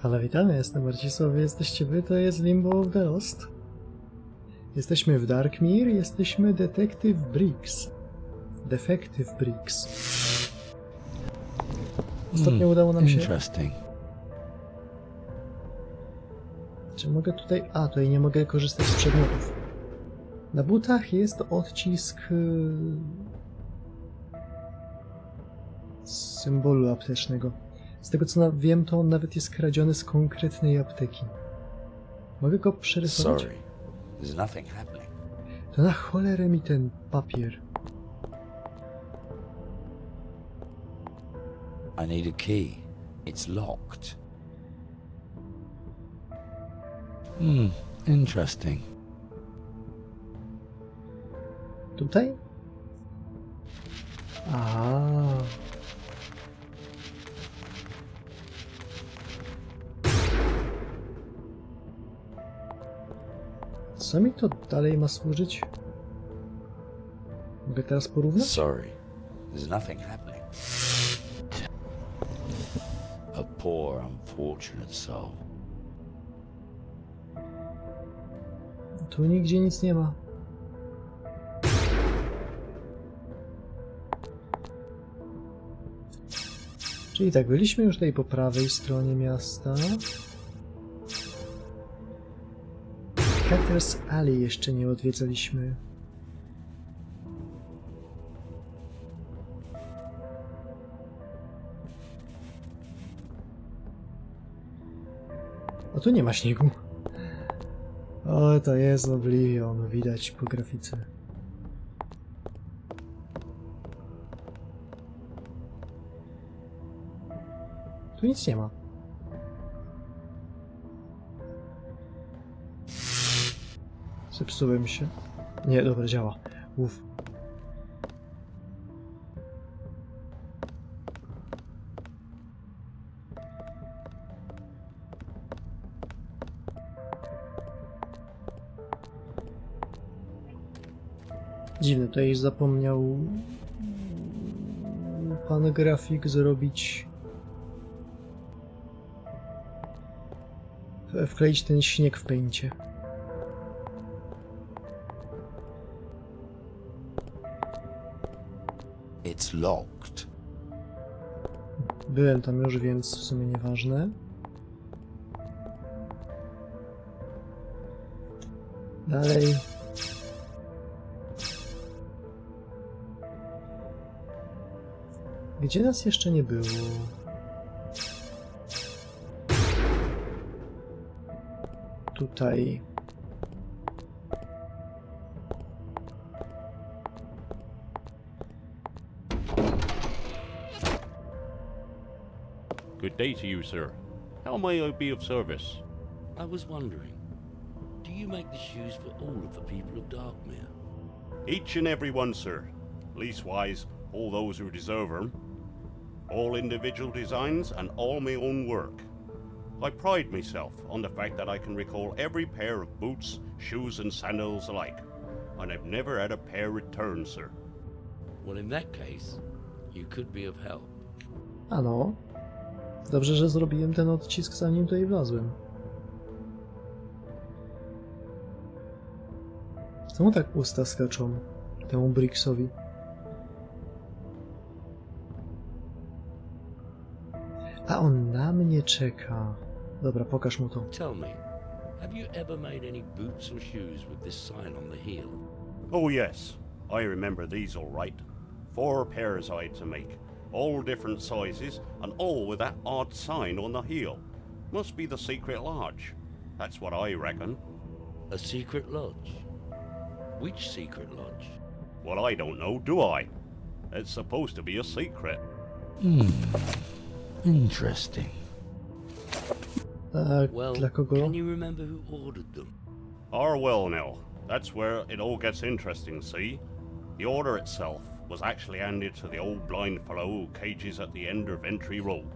Ale witamy, jestem Marcisław, jesteście wy, to jest Limbo of the Lost. Jesteśmy w Darkmere, jesteśmy Detective Briggs. Defective Briggs. Ostatnio udało nam się... Czy mogę tutaj... A, tutaj nie mogę korzystać z przedmiotów. Na butach jest odcisk... symbolu aptecznego. Z tego co wiem, to on nawet jest kradziony z konkretnej apteki. Mogę go przerysować? To na cholerę mi ten papier. I need a key. It's locked. Interesting. Tutaj? Aha. Co mi to dalej ma służyć? Mogę teraz porównać? Sorry, there's nothing happening. A poor, unfortunate soul. Tu nigdzie nic nie ma. Czyli tak, byliśmy już tutaj po prawej stronie miasta. Cutter's Alley jeszcze nie odwiedzaliśmy. O, tu nie ma śniegu. O, to jest Oblivion, widać po grafice. Tu nic nie ma. Zepsułem się. Nie, dobra, działa. Uff. Dziwne, tutaj zapomniał pan grafik zrobić... wkleić ten śnieg w pęcie. It's locked. Byłem tam już, więc w sumie nieważne. Dalej. Gdzie nas jeszcze nie było? Tutaj. Good day to you, sir. How may I be of service? I was wondering, do you make the shoes for all of the people of Darkmere? Each and every one, sir. Leastwise, all those who deserve them. All individual designs and all my own work. I pride myself on the fact that I can recall every pair of boots, shoes and sandals alike. And I've never had a pair returned, sir. Well, in that case, you could be of help. Ano. Dobrze, że zrobiłem ten odcisk, zanim tutaj wlazłem. Czemu tak usta skaczą temu Briggsowi? A on na mnie czeka. Dobra, pokaż mu to. Tell me, have you ever made any boots or shoes with this sign on the heel? Oh yes, I remember these all right. 4 pairs I had to make. All different sizes, and all with that odd sign on the heel. Must be the secret lodge. That's what I reckon. A secret lodge? Which secret lodge? Well, I don't know, do I? It's supposed to be a secret. Interesting. Well, dla kogo? can you remember who ordered them? Well now, that's where it all gets interesting, see? The order itself was actually handed to the old blind fellow who cages at the end of Entry Road.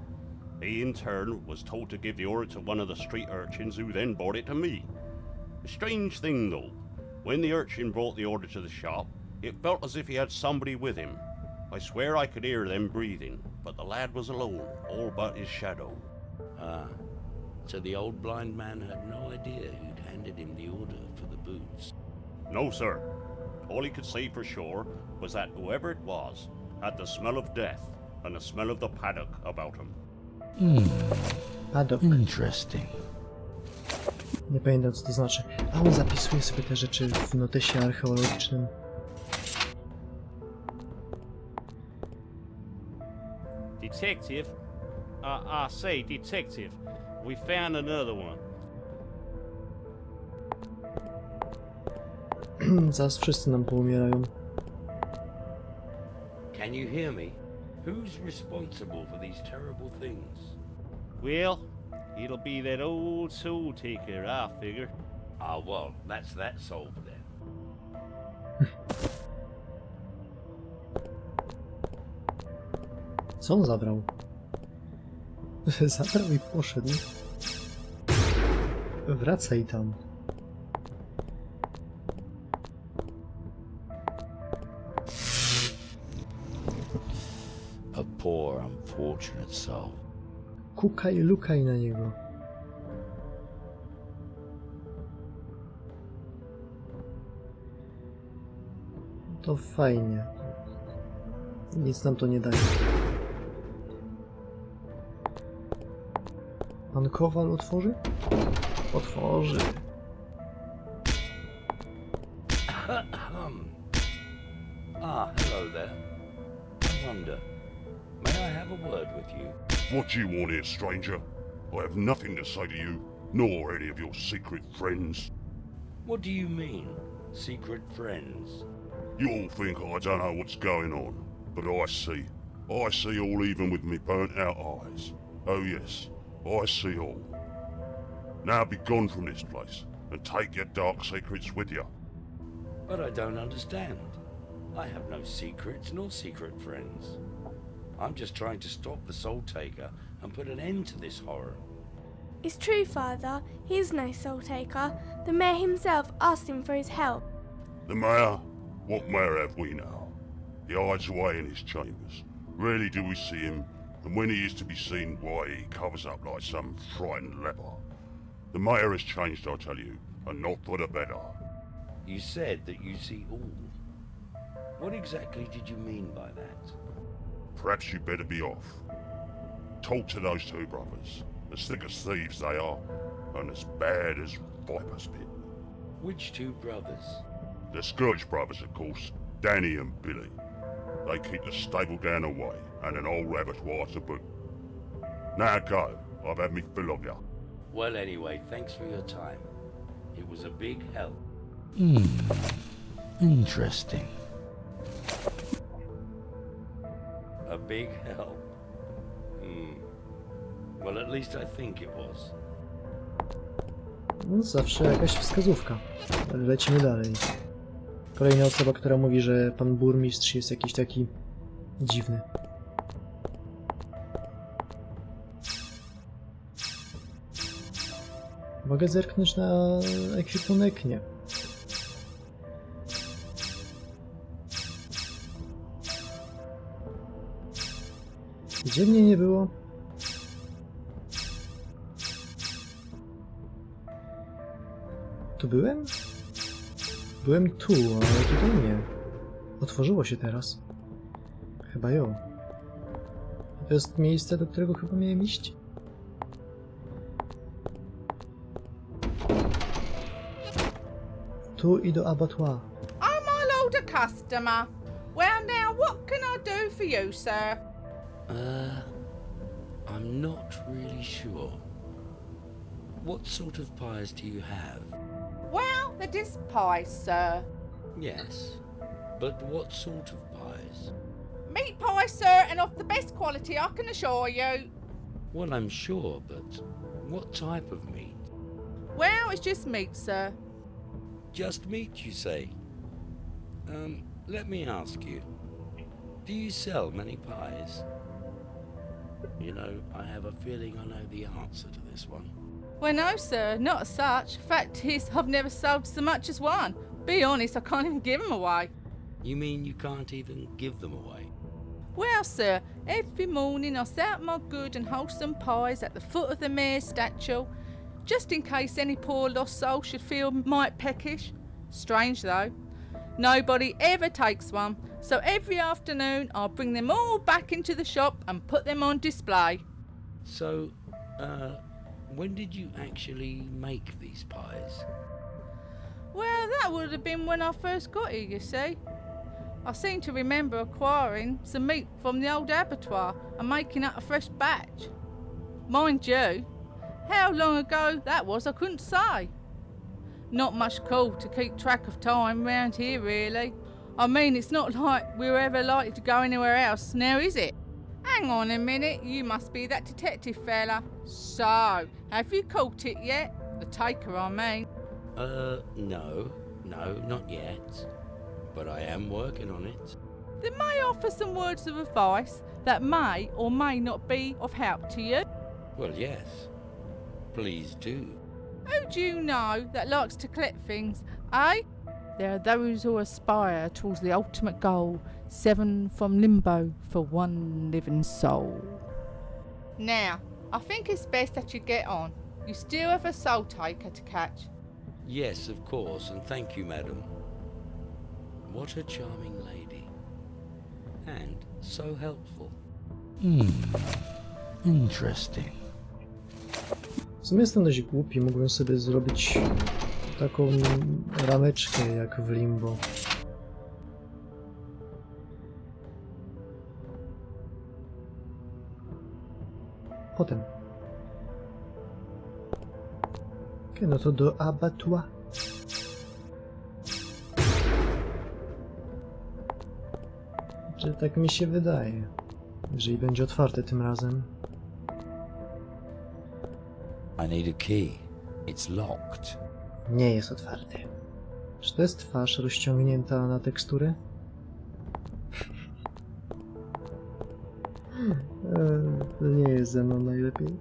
He, in turn, was told to give the order to one of the street urchins who then brought it to me. A strange thing, though. When the urchin brought the order to the shop, it felt as if he had somebody with him. I swear I could hear them breathing, but the lad was alone, all but his shadow. Ah, So the old blind man had no idea who'd handed him the order for the boots. No, sir. All he could say for sure was that whoever it was had the smell of death and the smell of the paddock about him. Paddock. Interesting. Nie pamiętam, co to znaczy. A on zapisuje sobie te rzeczy w notesie archeologicznym. Detective? I say, detective. We found another one. Zaraz wszyscy nam poumierają. Can you hear me? Who's responsible for these terrible things? Well, it'll be that old soul taker, I figure. Ah, well, that's that solved then. Co on zabrał? Zabrał i poszedł. Wracaj tam. A poor, unfortunate soul. Kukaj, lukaj na niego. To fajnie. Nic nam to nie daje. Pan Kowal otworzy? Otworzy. Hello there. I wonder, may I have a word with you? What do you want here, stranger? I have nothing to say to you, nor any of your secret friends. What do you mean, secret friends? You all think I don't know what's going on, but I see. I see all even with me burnt-out eyes. Oh yes, I see all. Now be gone from this place, and take your dark secrets with you. But I don't understand. I have no secrets nor secret friends. I'm just trying to stop the Soul Taker and put an end to this horror. It's true, Father. He is no soul taker. The mayor himself asked him for his help. The mayor? What mayor have we now? He hides away in his chambers. Rarely do we see him, and when he is to be seen, why, he covers up like some frightened leper. The mayor has changed, I tell you, and not for the better. You said that you see all. What exactly did you mean by that? Perhaps you'd better be off. Talk to those two brothers. As thick as thieves they are, and as bad as viper's pit. Which two brothers? The Scourge brothers, of course, Danny and Billy. They keep the stable down away, and an old abattoir to boot. Now go, I've had me fill of you. Well, anyway, thanks for your time. It was a big help. Interesting. A big help? Well, at least I think it was. No, zawsze jakaś wskazówka. Ale lecimy dalej. Kolejna osoba, która mówi, że pan burmistrz jest jakiś taki dziwny. Mogę zerknąć na ekwipunek? Nie. Gdzie mnie nie było? Tu byłem? Byłem tu, ale tutaj nie. Otworzyło się teraz. Chyba ją. To jest miejsce, do którego chyba miałem iść? Tu i do abattoir. Oh, my lord, a customer. Well, now, what can I do for you, sir? I'm not really sure. What sort of pies do you have? Well, they're just pies, sir. Yes, but what sort of pies? Meat pies, sir, and of the best quality, I can assure you. Well, I'm sure, but what type of meat? Well, it's just meat, sir. Just meat, you say? Let me ask you. Do you sell many pies? You know, I have a feeling I know the answer to this one. Well, no, sir, not as such. Fact is, I've never sold so much as one. Be honest, I can't even give them away. You mean you can't even give them away? Well, sir, Every morning I set out my good and wholesome pies at the foot of the mayor's statue, just in case any poor lost soul should feel mite peckish. Strange though, nobody ever takes one, so every afternoon I'll bring them all back into the shop and put them on display. So, when did you actually make these pies? Well, that would have been when I first got here, you see. I seem to remember acquiring some meat from the old abattoir and making up a fresh batch. Mind you, how long ago that was I couldn't say. Not much call to keep track of time round here, really. I mean, it's not like we're ever likely to go anywhere else, now is it? Hang on a minute, you must be that detective fella. So, have you caught it yet? The taker, I mean. No, not yet. But I am working on it. Then may I offer some words of advice that may or may not be of help to you? Well, yes. Please do. Who do you know that likes to collect things, eh? There are those who aspire towards the ultimate goal, 7 from Limbo for 1 living soul. Now, I think it's best that you get on. You still have a soul taker to catch. Yes, of course, and thank you, madam. What a charming lady. And so helpful. Interesting. W sumie jestem dość głupi, mógłbym sobie zrobić taką rameczkę jak w Limbo. Potem. Okej, no to do abattoir. Że tak mi się wydaje. Jeżeli będzie otwarte tym razem. I need a key. It's locked. Nie jest otwarty. Czy to jest twarz rozciągnięta na teksturę? To nie jest ze mną najlepiej.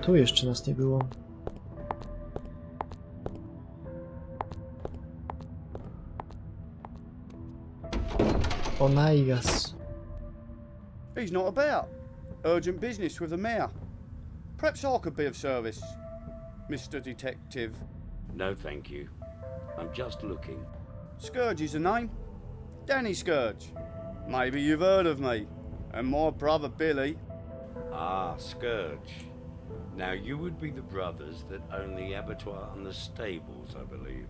Tu jeszcze nas nie było. O najgas. He's not about. Urgent business with the mayor. Perhaps I could be of service, Mr. Detective. No, thank you. I'm just looking. Scourge is the name. Danny Scourge. Maybe you've heard of me. And my brother Billy. Ah, Scourge. Now you would be the brothers that own the abattoir and the stables, I believe.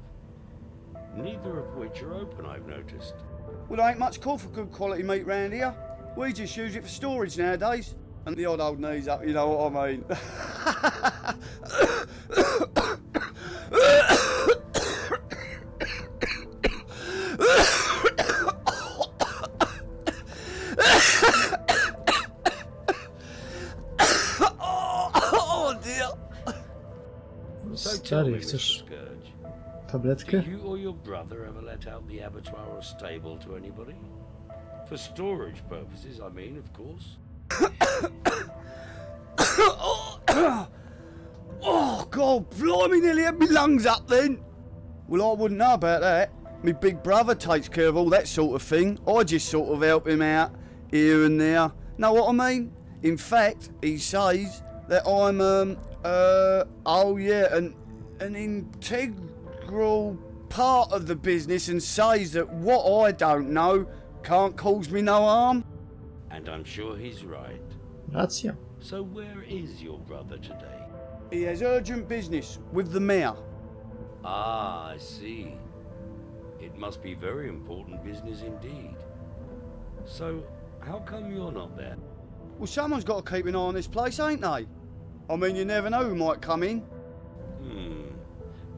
Neither of which are open, I've noticed. Well, there ain't much call for good quality meat round here. We just use it for storage nowadays. And the odd old knees up, you know what I mean. Stary, chcesz tabletkę? Do you or your brother ever let out the abattoir or stable to anybody? For storage purposes, I mean, of course. Oh, God, blimey, nearly had me lungs up then. Well, I wouldn't know about that. My big brother takes care of all that sort of thing. I just sort of help him out here and there. Know what I mean? In fact, he says that I'm, oh yeah, an integral part of the business, and says that what I don't know can't cause me no harm. And I'm sure he's right. Racja. So where is your brother today? He has urgent business with the mayor. Ah, I see. It must be very important business indeed. So, how come you're not there? Well, someone's got to keep an eye on this place, ain't they? I mean, you never know who might come in.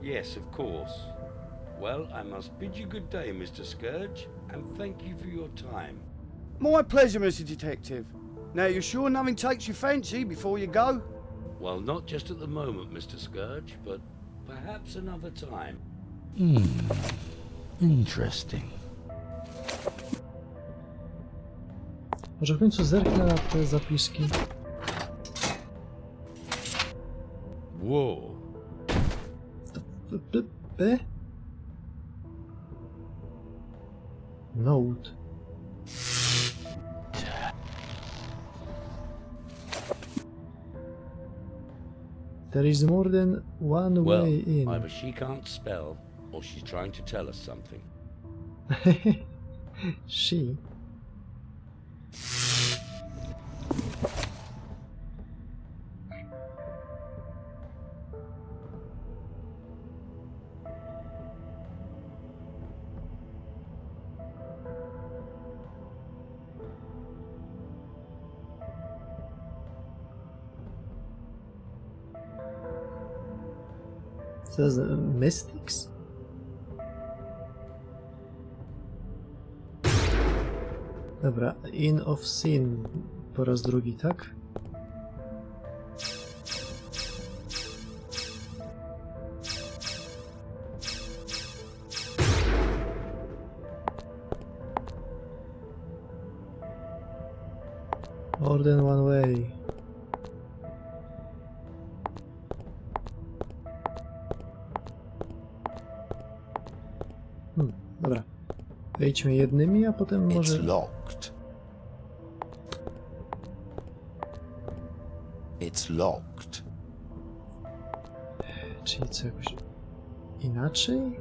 Yes, of course. Well, I must bid you good day, Mr. Scourge, and thank you for your time. My pleasure, Mr. Detective. Now, you're sure nothing takes your fancy before you go? Well, not just at the moment, Mr. Scourge, but Perhaps another time. Interesting. Może w końcu zerknę na te zapiski. Whoa. Note. There is more than one Well, way in. either she can't spell, or she's trying to tell us something. She. Says mystics? Dobra, in of sin po raz drugi, tak? More than one way. Dobra. Wejdźmy jednymi, a potem może... It's locked. It's locked. Czyli co, jakoś inaczej?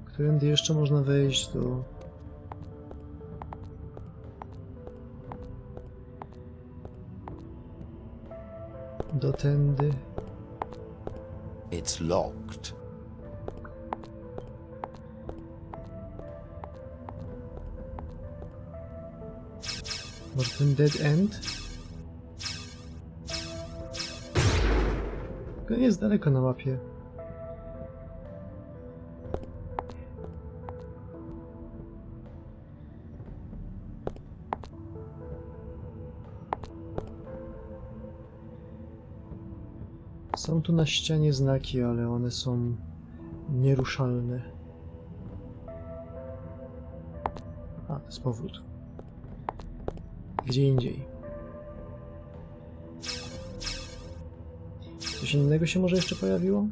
Którędy jeszcze można wejść do... Dotędy. It's locked. Może ten dead end? To nie jest daleko na mapie. Są tu na ścianie znaki, ale one są nieruszalne. A, to jest powrót. Gdzie indziej. Coś innego się może jeszcze pojawiło?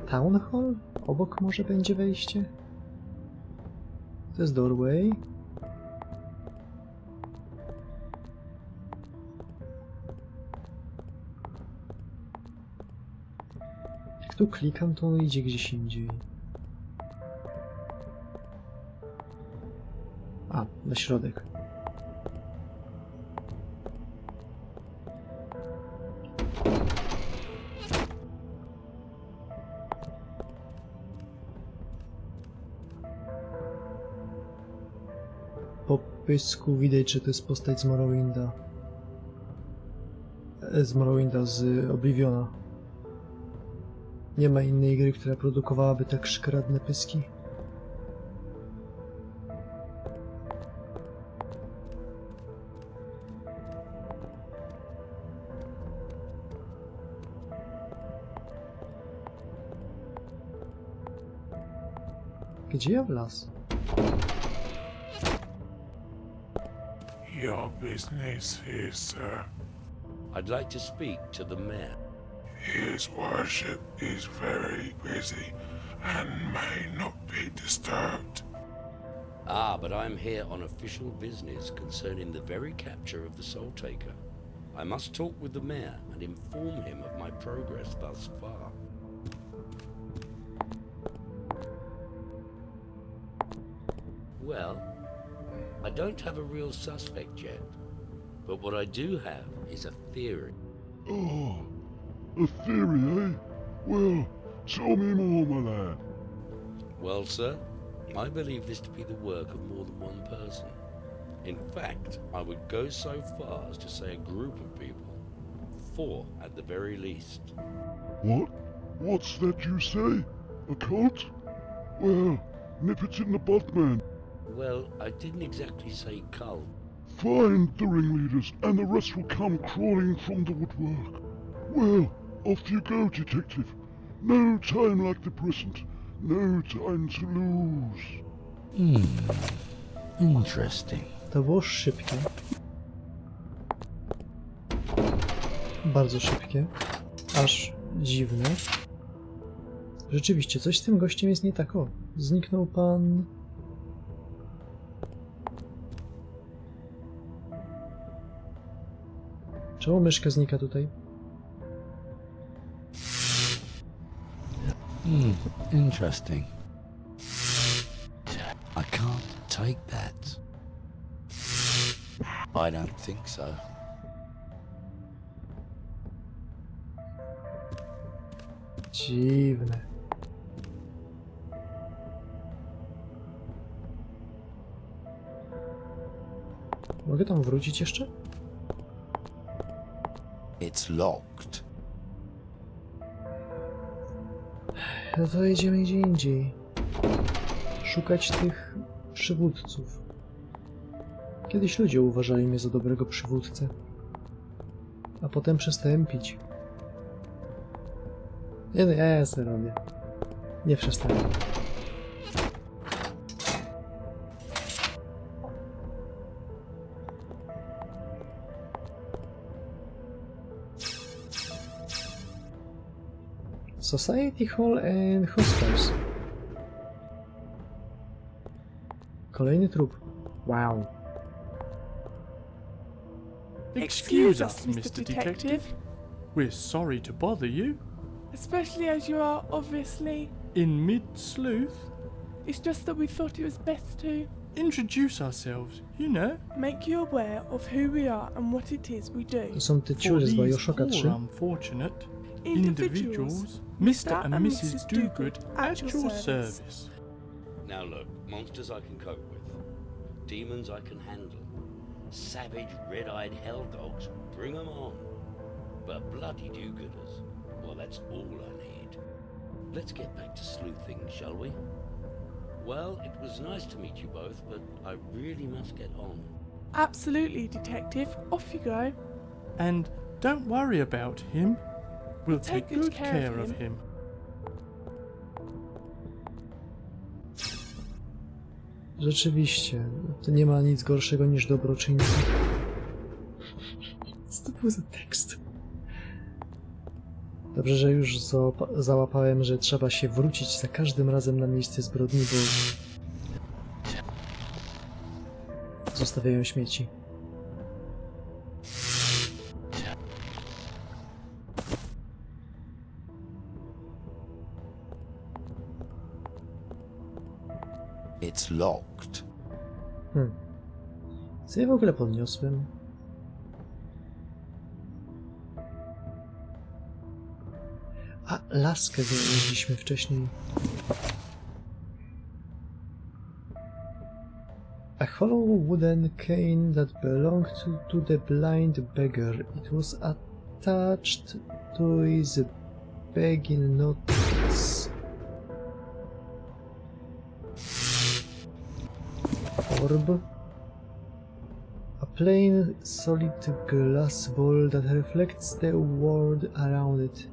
Town Hall? Obok może będzie wejście? To jest doorway. Jak tu klikam, to on idzie gdzieś indziej. A, na środek. Po pysku widać, że to jest postać z Morrowinda. Z Morrowinda, z Obliviona. Nie ma innej gry, która produkowałaby tak szkaradne pyski. Gdzie ja wlazł? Your business here, sir. I'd like to speak to the mayor. His worship is very busy and may not be disturbed. Ah, but I'm here on official business concerning the very capture of the Soul Taker. I must talk with the mayor and inform him of my progress thus far. Well, I don't have a real suspect yet, but what I do have is a theory. Oh, a theory, eh? Well, tell me more, my lad. Well, sir, I believe this to be the work of more than one person. In fact, I would go so far as to say a group of people. 4 at the very least. What? What's that you say? A cult? Well, nip it in the bud, man. Well, I didn't exactly say cult. Find the ringleaders, and the rest will come crawling from the woodwork. Well, off you go, detective. No time like the present. No time to lose. Interesting. To było szybkie. Bardzo szybkie. Aż dziwne. Rzeczywiście, coś z tym gościem jest nie tak. O, zniknął pan... Czemu myszka znika tutaj? Interesting. I can't take that. I don't think so. Dziwne. Mogę tam wrócić jeszcze? It's locked. No to jedziemy gdzie indziej. Szukać tych przywódców. Kiedyś ludzie uważali mnie za dobrego przywódcę. A potem przestałem pić. Nie no, ja sobie robię. Nie przestałem. Society Hall and Hospitals. Kolejny trup. Wow. Excuse us, Mr. Detective. We're sorry to bother you. Especially as you are obviously... In mid-sleuth? It's just that we thought it was best to... Introduce ourselves, you know. Make you aware of who we are and what it is we do. To są te ciury z Bioshocka 3. Unfortunate individuals, Mr. and Mrs. Dogood at your service. Now look, monsters I can cope with. Demons I can handle. Savage, red-eyed hell dogs, bring 'em on. But bloody do-gooders, well, that's all I need. Let's get back to sleuthing, shall we? Well, it was nice to meet you both, but I really must get on. Absolutely, Detective. Off you go. And don't worry about him. We'll take good care of him. Rzeczywiście, to nie ma nic gorszego niż dobroczyńcy. Co to był za tekst? Dobrze, że już załapałem, że trzeba się wrócić za każdym razem na miejsce zbrodni, bo zostawiają śmieci. It's locked. Co ja w ogóle podniosłem? A, laskę znaleźliśmy wcześniej. A hollow wooden cane that belonged to the blind beggar. It was attached to his begging notice. Orb. A plain, solid glass ball that reflects the world around it.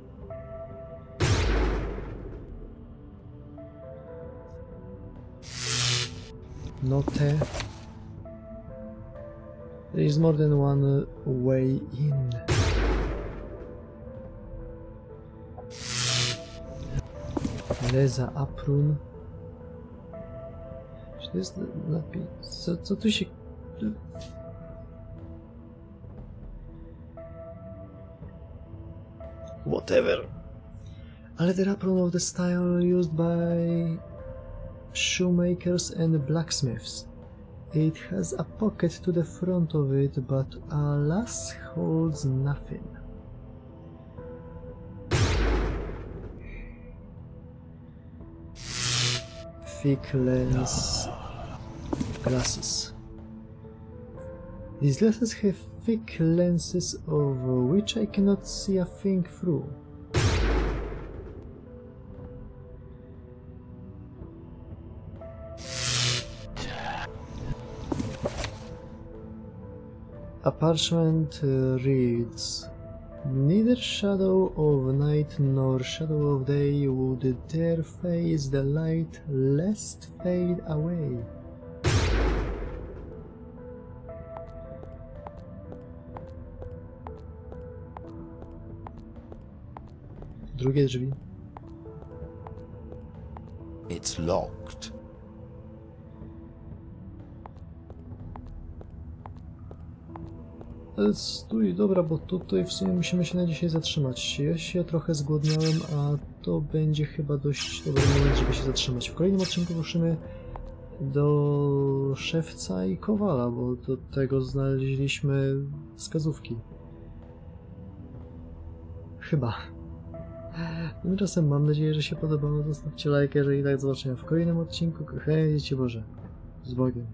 Note. There is more than one way in. Leza Aprun. Czy to jest napis? Co tu się... Whatever. A leather apron of the style used by shoemakers and blacksmiths. It has a pocket to the front of it, but alas holds nothing. Thick lens glasses. These glasses have thick lenses of which I cannot see a thing through. A parchment reads, neither shadow of night nor shadow of day would dare face the light lest fade away. Drugie drzwi. It's locked. Stój, dobra, bo tutaj w sumie musimy się na dzisiaj zatrzymać. Ja się trochę zgłodniałem, a to będzie chyba dość dobry moment, żeby się zatrzymać. W kolejnym odcinku ruszymy do szewca i kowala, bo do tego znaleźliśmy wskazówki. Chyba. Tymczasem mam nadzieję, że się podobało. Zostawcie lajka, jeżeli tak. Do zobaczenia w kolejnym odcinku. Hej, Dzieci Boże. Z Bogiem.